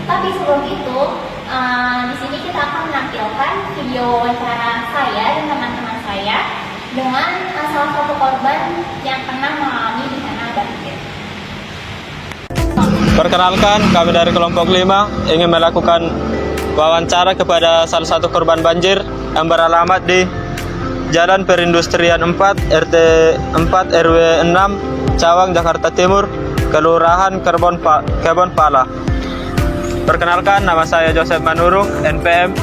Tapi sebelum itu, di sini kita akan menampilkan video wawancara saya dan teman-teman saya dengan salah satu korban yang pernah mengalami bencana banjir. Perkenalkan, kami dari kelompok 5 ingin melakukan wawancara kepada salah satu korban banjir yang beralamat di Jalan Perindustrian 4, RT 4 RW 6, Cawang, Jakarta Timur, Kelurahan Kebon Pala. Perkenalkan, nama saya Joseph Manurung, NPM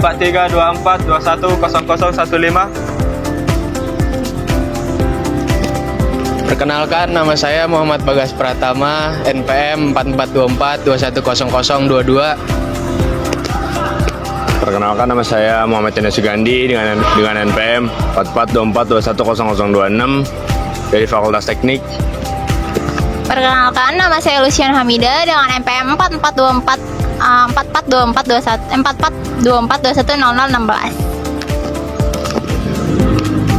4324210015. Perkenalkan, nama saya Muhammad Bagas Pratama, NPM 4424210022. Perkenalkan, nama saya Muhammad Chandra Sugandi dengan NPM 4424210026 dari Fakultas Teknik. Perkenalkan, nama saya Lucian Hamida dengan NPM 4424210016.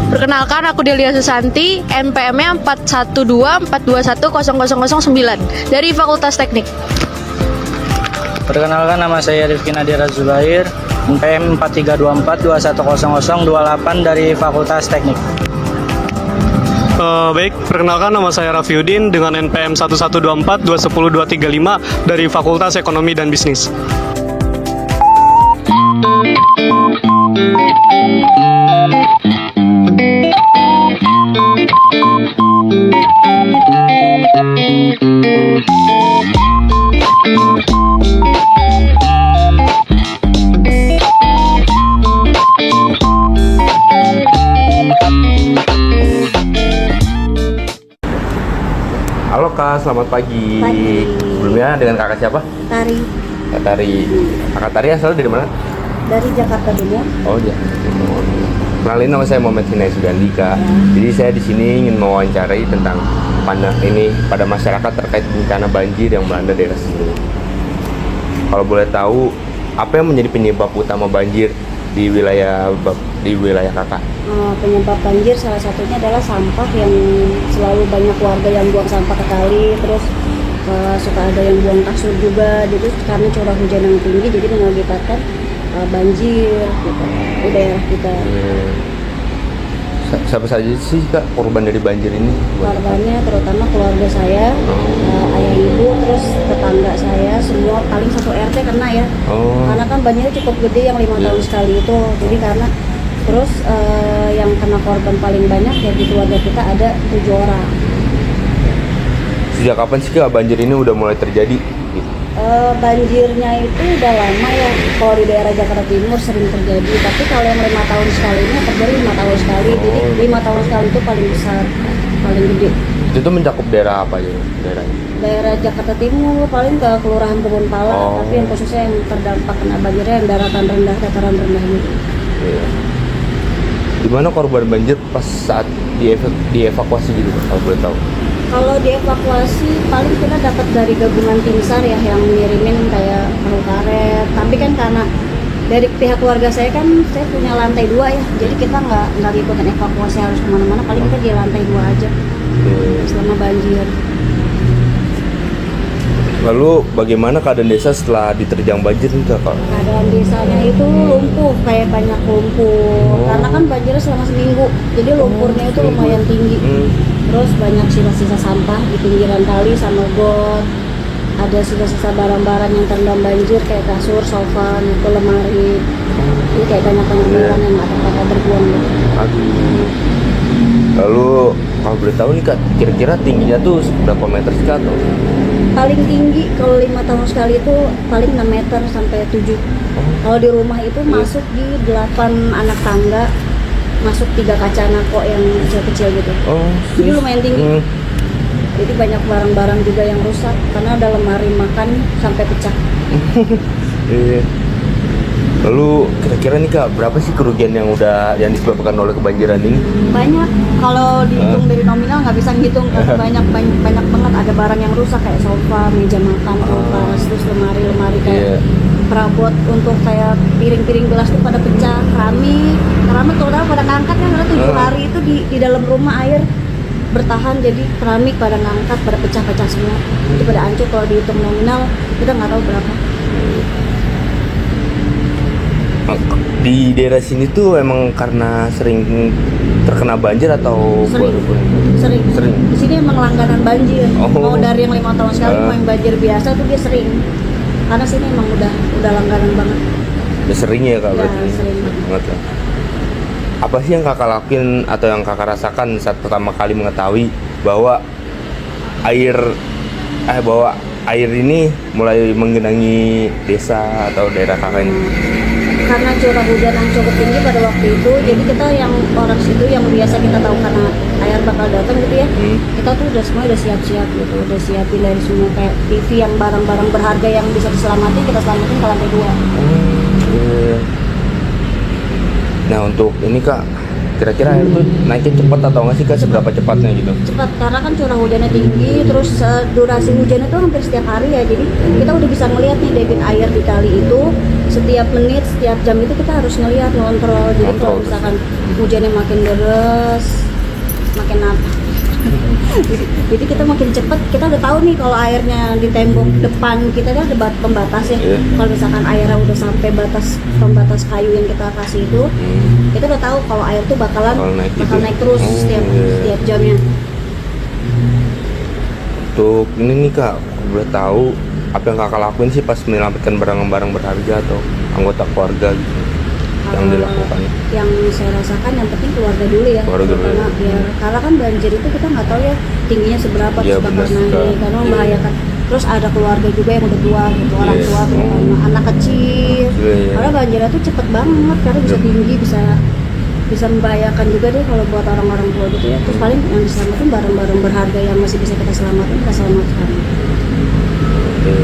Perkenalkan, aku Delia Susanti, NPM-nya 4124210009 dari Fakultas Teknik. Perkenalkan, nama saya Rifki Nadira Zulair, NPM 4324210028 dari Fakultas Teknik. Baik, perkenalkan, nama saya Rafiuddin dengan NPM 11242102235 dari Fakultas Ekonomi dan Bisnis. Halo Kak, selamat pagi. Pagi. Sebelumnya dengan kakak siapa? Tari Kak Tari. Kakak Tari asal dari mana? dari Jakarta Timur. Oh iya. Kenalin, nama saya Muhammad Chandra Sugandi, Kak. Jadi saya di sini ingin mewawancarai tentang pada masyarakat terkait bencana banjir yang melanda daerah sini. Kalau boleh tahu, apa yang menjadi penyebab utama banjir di wilayah Kakak? Penyebab banjir salah satunya adalah sampah yang selalu banyak warga yang buang sampah ke kali, terus suka ada yang buang kasur juga. Jadi karena curah hujan yang tinggi, jadi mengakibatkan banjir gitu di daerah kita. Siapa saja sih Kak korban dari banjir ini? Korbannya terutama keluarga saya, ayah ibu, terus tetangga saya, semua paling satu RT kena ya. Karena kan banjirnya cukup gede yang 5 tahun sekali itu. Jadi karena terus yang kena korban paling banyak ya di keluarga kita ada 7 orang. Sejak kapan sih Kak banjir ini udah mulai terjadi? Banjirnya itu udah lama ya, kalau di daerah Jakarta Timur sering terjadi, tapi kalau yang 5 tahun sekali ini terjadi 5 tahun sekali. Jadi 5 tahun sekali itu paling besar, paling gede. Itu tuh mencakup daerah apa aja daerahnya? Daerah Jakarta Timur paling ke Kelurahan Kebon Pala, tapi yang khususnya yang terdampak kena banjirnya yang daratan rendah, dataran rendah gitu. Iya. Di mana korban banjir pas saat dievakuasi gitu kalau boleh tahu? Kalau dievakuasi paling kita dapat dari gabungan tim SAR ya yang ngirimin kayak perahu karet. Tapi kan karena dari pihak keluarga saya kan saya punya lantai 2 ya, jadi kita nggak ikutin evakuasi harus kemana-mana. Paling kita di lantai 2 aja selama banjir. Lalu bagaimana keadaan desa setelah diterjang banjir nih Kak? Keadaan desanya itu lumpuh, kayak banyak lumpur. Karena kan banjirnya selama seminggu, jadi lumpurnya itu lumayan tinggi. Terus banyak sisa-sisa sampah di pinggiran kali sama got. Ada sisa-sisa barang-barang yang terendam banjir kayak kasur, sofa, gitu, lemari. Ini kayak banyak-banyak barang yang nggak tempat terbuang gitu. Aduh. Lalu kalau boleh tahu nih Kak, kira-kira tingginya tuh berapa meter sih Kak? Paling tinggi kalau 5 tahun sekali itu paling 6 meter sampai 7. Kalau di rumah itu masuk di 8 anak tangga, masuk 3 kaca nako yang kecil-kecil gitu. Jadi lumayan tinggi. Jadi banyak barang-barang juga yang rusak karena ada lemari makan sampai pecah. Iya. Lalu kira-kira nih Kak, berapa sih kerugian yang disebabkan oleh kebanjiran ini? Banyak. Kalau dihitung dari nominal nggak bisa ngitung karena banyak banget. Ada barang yang rusak kayak sofa, meja makan, kulkas, terus lemari kayak perabot untuk kayak piring-piring gelas tuh pada pecah, keramik terutama pada ngangkat kan karena 7 hari itu di dalam rumah air bertahan, jadi keramik pada ngangkat, pada pecah-pecah semua. Itu pada hancur. Kalau dihitung nominal kita nggak tahu berapa. Di daerah sini tuh emang karena sering terkena banjir atau Sering. Sering. Sering. Di sini emang langganan banjir. Oh. Mau dari yang 5 tahun sekali, Ah. mau yang banjir biasa tuh dia sering. Karena sini emang udah langganan banget. Udah sering ya kak Ya, berarti? sering banget ya. Apa sih yang kakak lakuin atau yang kakak rasakan saat pertama kali mengetahui bahwa bahwa air ini mulai menggenangi desa atau daerah kakak ini? Karena curah hujan yang cukup tinggi pada waktu itu, jadi kita yang orang situ yang biasa kita tahu karena air bakal datang gitu ya, kita tuh udah siap-siap gitu, udah siapin dari semua kayak TV yang barang-barang berharga yang bisa diselamatin, kita selamatin ke lantai 2. Iya. Nah untuk ini kak, kira-kira air tuh naiknya cepat atau nggak sih kak? Seberapa cepatnya gitu? Cepat karena kan curah hujannya tinggi, terus durasi hujannya tuh hampir setiap hari ya, jadi kita udah bisa ngelihat nih debit air di kali itu setiap menit, setiap jam itu kita harus ngelihat, ngontrol. Jadi kalau Kontrol. misalkan hujannya makin deras, makin apa? Jadi kita makin cepat, kita udah tahu nih kalau airnya di tembok depan kita kan ada pembatas ya. Iya. Kalau misalkan airnya udah sampai pembatas kayu yang kita kasih itu, kita udah tahu kalau air tuh bakalan Bakal naik gitu. naik terus Oh, iya. setiap jamnya. Untuk ini nih kak, aku boleh tahu apa yang kakak lakuin sih pas menyelamatkan barang-barang berharga atau anggota keluarga gitu yang dilakukan? Yang saya rasakan yang penting keluarga dulu ya, Keluarga dulu. terutama biar karena kan banjir itu kita nggak tahu ya tingginya seberapa, Iya, terus bakal benar juga. naik karena membahayakan. Terus ada keluarga juga yang udah tua gitu, orang Iya. tua terutama anak kecil. Iya, iya. Karena banjirnya tuh cepet banget karena bisa Iya. tinggi, bisa membahayakan juga deh kalau buat orang-orang tua gitu ya. Terus paling yang diselamatin barang-barang berharga yang masih bisa kita selamatkan, kita selamatkan. Oke.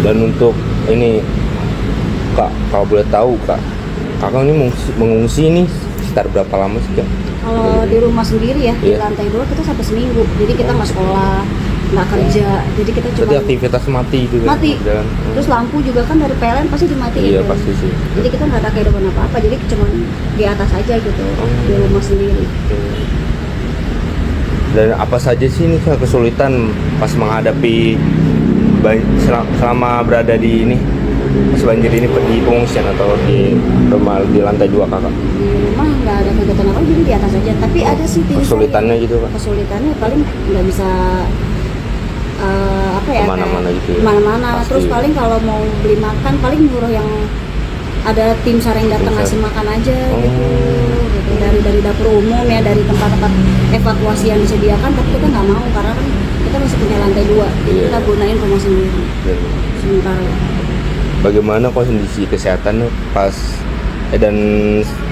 Dan untuk ini kak, kalau boleh tahu kak, kakak ini mengungsi ini sekitar berapa lama sih kak? Kalau di rumah sendiri ya, di Iya. lantai 2 kita sampai seminggu. Jadi kita nggak sekolah, nggak kerja. Jadi kita Berarti cuma aktivitas mati itu kan? mati. Jalan. Terus lampu juga kan dari PLN pasti dimatiin. Iya tuh. pasti sih. Jadi kita nggak ada kehidupan apa-apa. Jadi cuma di atas aja gitu, di rumah sendiri. Oke. Dan apa saja sih ini kak kesulitan pas menghadapi selama berada di ini pas banjir ini di pengungsian atau di rumah di lantai 2 kakak? Di rumah nggak ada kegiatan apa, jadi di atas aja. Tapi ada sih Kesulitannya gitu kak? Kesulitannya paling nggak bisa apa ya? Kemana-mana kayak gitu ya? Kemana-mana. Pasti. Terus paling kalau mau beli makan paling nyuruh yang ada tim SAR yang datang Tim SAR. ngasih makan aja Oh. gitu. Dari dapur umum ya, dari tempat-tempat evakuasi yang disediakan, tapi kita nggak mau karena kan kita masih punya lantai 2, jadi Iya. kita gunain rumah sendiri Dan sementara. bagaimana kondisi kesehatan dan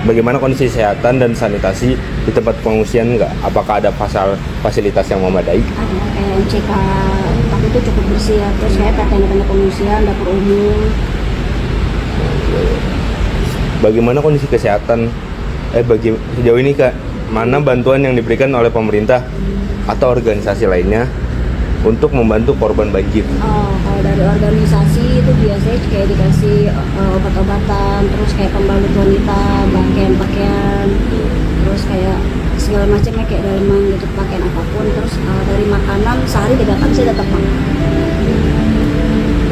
bagaimana kondisi kesehatan dan sanitasi di tempat pengungsian nggak? Apakah ada fasilitas yang memadai? Ada kayak MCK, tapi itu cukup bersih ya. Terus kayak tenda-tenda pengungsian, dapur umum. Bagaimana kondisi kesehatan sejauh ini kak, mana bantuan yang diberikan oleh pemerintah atau organisasi lainnya untuk membantu korban banjir? Oh, kalau dari organisasi itu biasanya kayak dikasih obat-obatan, terus kayak pembalut wanita, pakaian-pakaian, terus kayak segala macamnya kayak daleman gitu, pakaian apapun. Terus dari makanan sehari 3 kali saya tetap makan.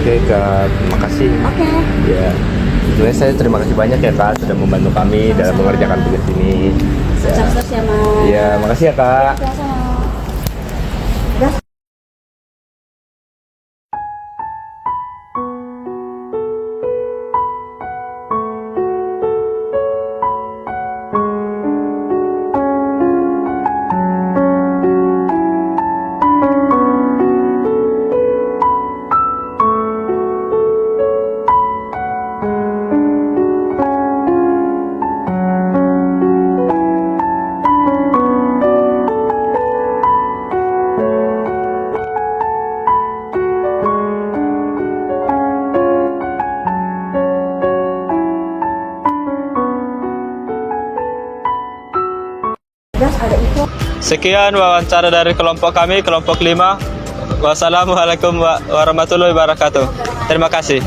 Oke kak, terima kasih. Oke. Ya, sebenarnya saya terima kasih banyak ya kak sudah membantu kami dalam mengerjakan tugas ini. Ya. Sukses ya Mas. Iya, makasih ya kak. Sama-sama. Gas. Gas ada itu. Sekian wawancara dari kelompok kami, kelompok 5. Wassalamualaikum warahmatullahi wabarakatuh. Terima kasih.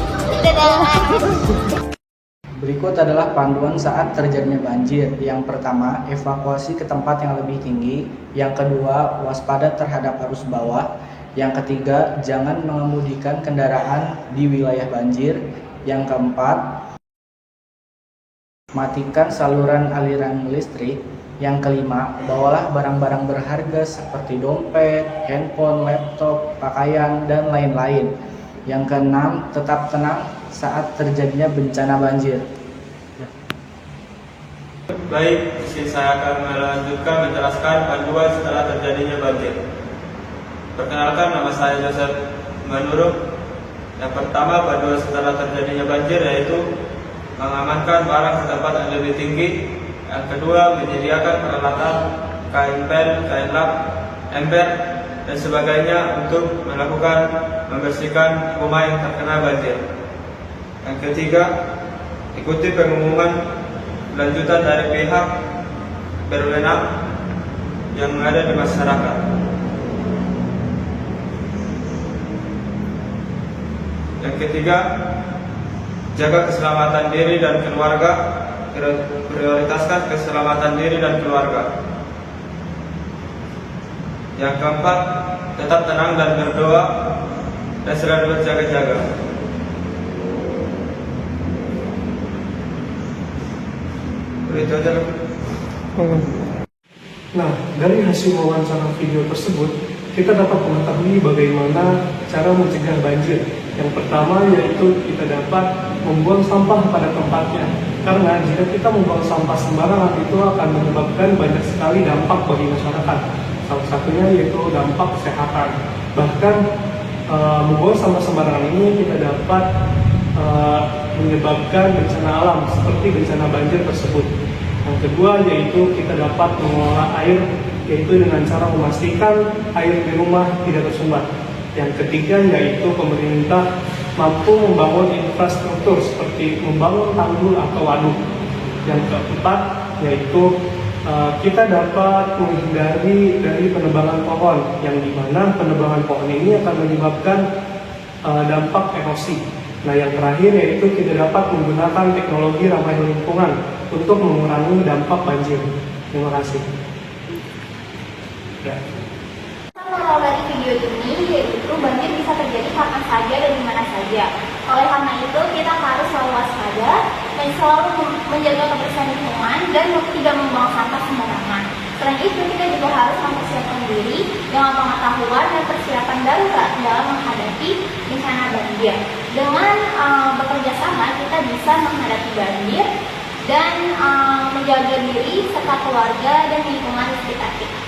Berikut adalah panduan saat terjadinya banjir. Yang pertama, evakuasi ke tempat yang lebih tinggi. Yang kedua, waspada terhadap arus bawah. Yang ketiga, jangan mengemudikan kendaraan di wilayah banjir. Yang keempat, matikan saluran aliran listrik. Yang kelima, bawalah barang-barang berharga seperti dompet, handphone, laptop, pakaian, dan lain-lain. Yang keenam, tetap tenang saat terjadinya bencana banjir. Baik, di sini saya akan melanjutkan menjelaskan panduan setelah terjadinya banjir. Perkenalkan, nama saya Joseph Manurung. Yang pertama, panduan setelah terjadinya banjir yaitu mengamankan barang ke tempat yang lebih tinggi. Yang kedua, menyediakan peralatan kain pel, kain lap, ember, dan sebagainya untuk melakukan membersihkan rumah yang terkena banjir. Yang ketiga, ikuti pengumuman lanjutan dari pihak berwenang yang ada di masyarakat. Yang ketiga, jaga keselamatan diri dan keluarga, prioritaskan keselamatan diri dan keluarga. Yang keempat, tetap tenang dan berdoa dan selalu berjaga-jaga. Itu aja. Nah, dari hasil wawancara video tersebut, kita dapat mengetahui bagaimana cara mencegah banjir. Yang pertama yaitu kita dapat membuang sampah pada tempatnya. Karena jika kita membuang sampah sembarangan itu akan menyebabkan banyak sekali dampak bagi masyarakat. Salah satunya yaitu dampak kesehatan. Bahkan membuang sampah sembarangan ini kita dapat menyebabkan bencana alam seperti bencana banjir tersebut. Yang kedua yaitu kita dapat mengelola air, yaitu dengan cara memastikan air di rumah tidak tersumbat. Yang ketiga yaitu pemerintah mampu membangun infrastruktur seperti membangun tanggul atau waduk. Yang keempat yaitu kita dapat menghindari dari penebangan pohon, yang dimana penebangan pohon ini akan menyebabkan dampak erosi. Nah, yang terakhir yaitu kita dapat menggunakan teknologi ramah lingkungan untuk mengurangi dampak banjir. Terima kasih. Ya. Moral dari video ini yaitu banjir bisa terjadi kapan saja dan di mana saja. Oleh karena itu kita harus selalu waspada dan selalu menjaga kebersihan lingkungan dan tidak membuang sampah sembarangan. Selain itu kita juga harus mempersiapkan diri dengan pengetahuan dan persiapan darurat dalam menghadapi bencana banjir. Dengan bekerja sama kita bisa menghadapi banjir dan menjaga diri serta keluarga dan lingkungan di sekitar kita.